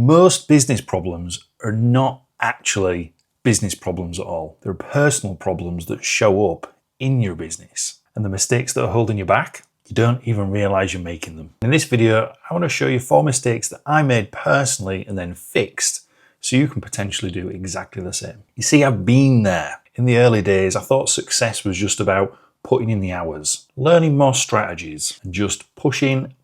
Most business problems are not actually business problems at all. They're personal problems that show up in your business. And the mistakes that are holding you back, you don't even realize you're making them. In this video, I want to show you 4 mistakes that I made personally and then fixed so you can potentially do exactly the same. You see, I've been there. In the early days, I thought success was just about putting in the hours, learning more strategies, and just pushing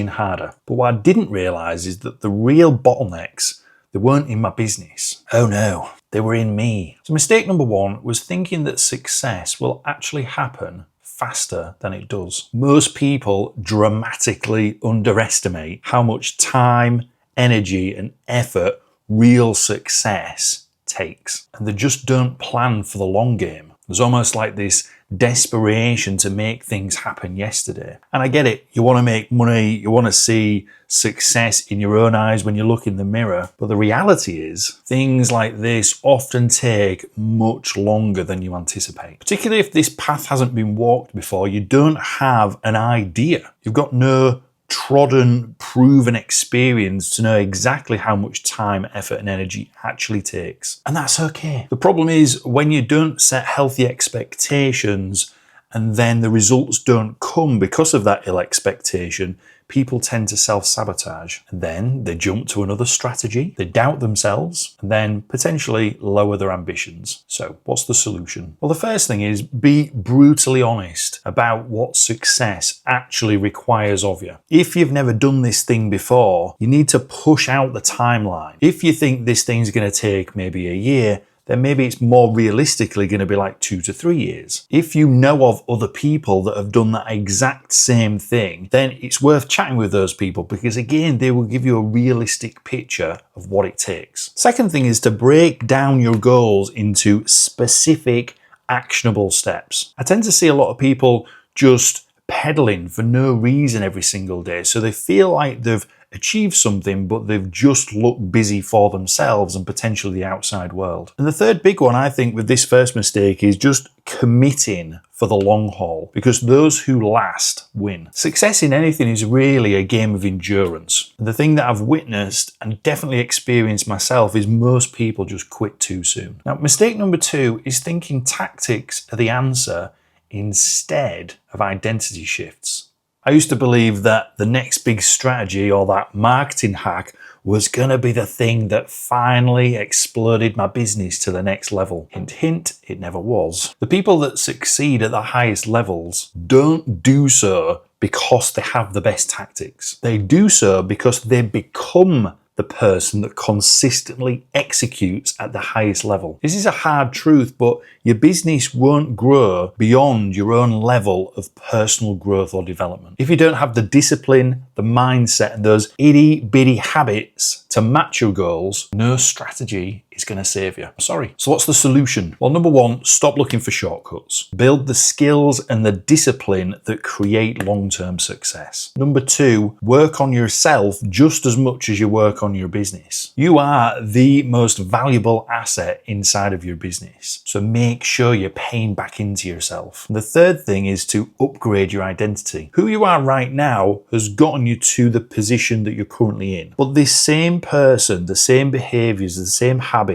harder. But what I didn't realize is that the real bottlenecks, they weren't in my business. Oh no, they were in me. So mistake number 1 was thinking that success will actually happen faster than it does. Most people dramatically underestimate how much time, energy, and effort real success takes. And they just don't plan for the long game. There's almost like this desperation to make things happen yesterday. And I get it. You want to make money. You want to see success in your own eyes when you look in the mirror. But the reality is things like this often take much longer than you anticipate. Particularly if this path hasn't been walked before, you don't have an idea. You've got no trodden, proven experience to know exactly how much time, effort, and energy actually takes. And that's okay. The problem is when you don't set healthy expectations and then the results don't come because of that ill expectation, people tend to self-sabotage. And then they jump to another strategy, they doubt themselves, and then potentially lower their ambitions. So what's the solution? Well, the first thing is be brutally honest about what success actually requires of you. If you've never done this thing before, you need to push out the timeline. If you think this thing's going to take maybe a year, then maybe it's more realistically going to be like 2 to 3 years. If you know of other people that have done that exact same thing, then it's worth chatting with those people because again, they will give you a realistic picture of what it takes. Second thing is to break down your goals into specific, actionable steps. I tend to see a lot of people just pedaling for no reason every single day. So they feel like they've achieved something, but they've just looked busy for themselves and potentially the outside world. And the third big one, I think, with this first mistake is just committing for the long haul, because those who last win. Success in anything is really a game of endurance. The thing that I've witnessed and definitely experienced myself is most people just quit too soon. Now, mistake number 2 is thinking tactics are the answer instead of identity shifts. I used to believe that the next big strategy or that marketing hack was going to be the thing that finally exploded my business to the next level. Hint, hint, it never was. The people that succeed at the highest levels don't do so because they have the best tactics. They do so because they become the person that consistently executes at the highest level. This is a hard truth, but your business won't grow beyond your own level of personal growth or development. If you don't have the discipline, the mindset, and those itty bitty habits to match your goals, no strategy is going to save you. Sorry. So what's the solution? Well, number 1, stop looking for shortcuts. Build the skills and the discipline that create long-term success. Number 2, work on yourself just as much as you work on your business. You are the most valuable asset inside of your business. So make sure you're paying back into yourself. And the third thing is to upgrade your identity. Who you are right now has gotten you to the position that you're currently in. But this same person, the same behaviors, the same habits,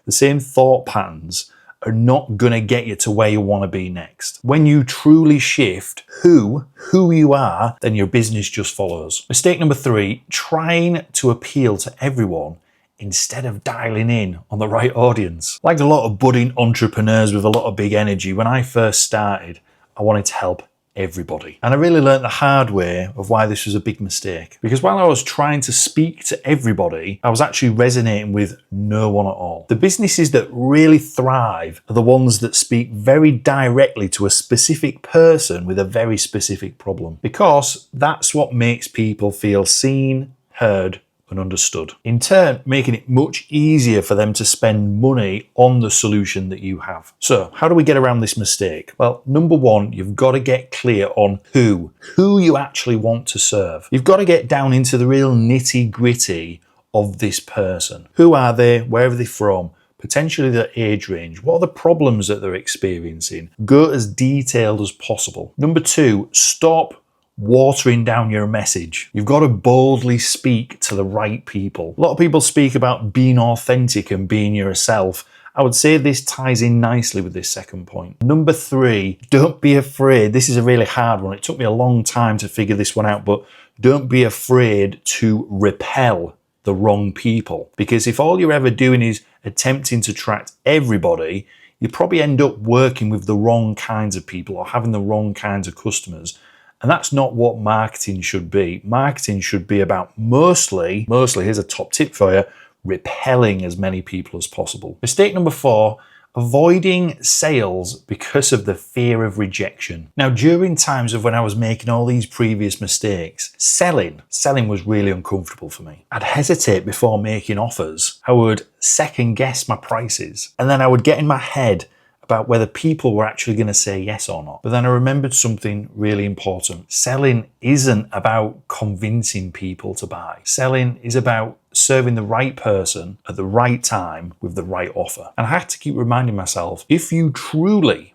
the same thought patterns are not going to get you to where you want to be next. When you truly shift who you are, then your business just follows. Mistake number 3, trying to appeal to everyone instead of dialing in on the right audience. Like a lot of budding entrepreneurs with a lot of big energy, when I first started, I wanted to help everybody. And I really learned the hard way of why this was a big mistake. Because while I was trying to speak to everybody, I was actually resonating with no one at all. The businesses that really thrive are the ones that speak very directly to a specific person with a very specific problem. Because that's what makes people feel seen, heard, and understood. In turn, making it much easier for them to spend money on the solution that you have. So how do we get around this mistake? Well, number 1, you've got to get clear on who you actually want to serve. You've got to get down into the real nitty gritty of this person. Who are they? Where are they from? Potentially their age range. What are the problems that they're experiencing? Go as detailed as possible. Number 2, stop watering down your message. You've got to boldly speak to the right people. A lot of people speak about being authentic and being yourself. I would say this ties in nicely with this second point. Number 3, don't be afraid. This is a really hard one. It took me a long time to figure this one out, but don't be afraid to repel the wrong people. Because if all you're ever doing is attempting to attract everybody, you probably end up working with the wrong kinds of people or having the wrong kinds of customers. And that's not what marketing should be. Marketing should be about mostly, here's a top tip for you, repelling as many people as possible. Mistake number 4, avoiding sales because of the fear of rejection. Now, during times of when I was making all these previous mistakes, selling was really uncomfortable for me. I'd hesitate before making offers. I would second guess my prices. And then I would get in my head about whether people were actually going to say yes or not. But then I remembered something really important. Selling isn't about convincing people to buy. Selling is about serving the right person at the right time with the right offer. And I had to keep reminding myself, if you truly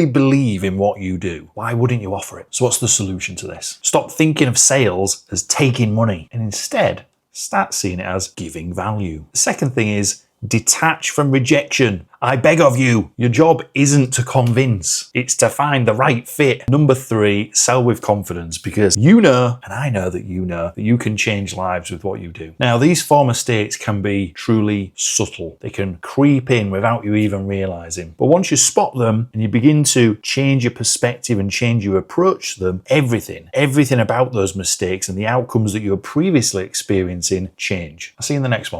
believe in what you do, why wouldn't you offer it? So what's the solution to this? Stop thinking of sales as taking money and instead start seeing it as giving value. The second thing is detach from rejection. I beg of you, your job isn't to convince, it's to find the right fit. Number 3, sell with confidence, because you know, and I know that you can change lives with what you do. Now, these 4 mistakes can be truly subtle. They can creep in without you even realizing. But once you spot them and you begin to change your perspective and change your approach to them, everything about those mistakes and the outcomes that you were previously experiencing change. I'll see you in the next one.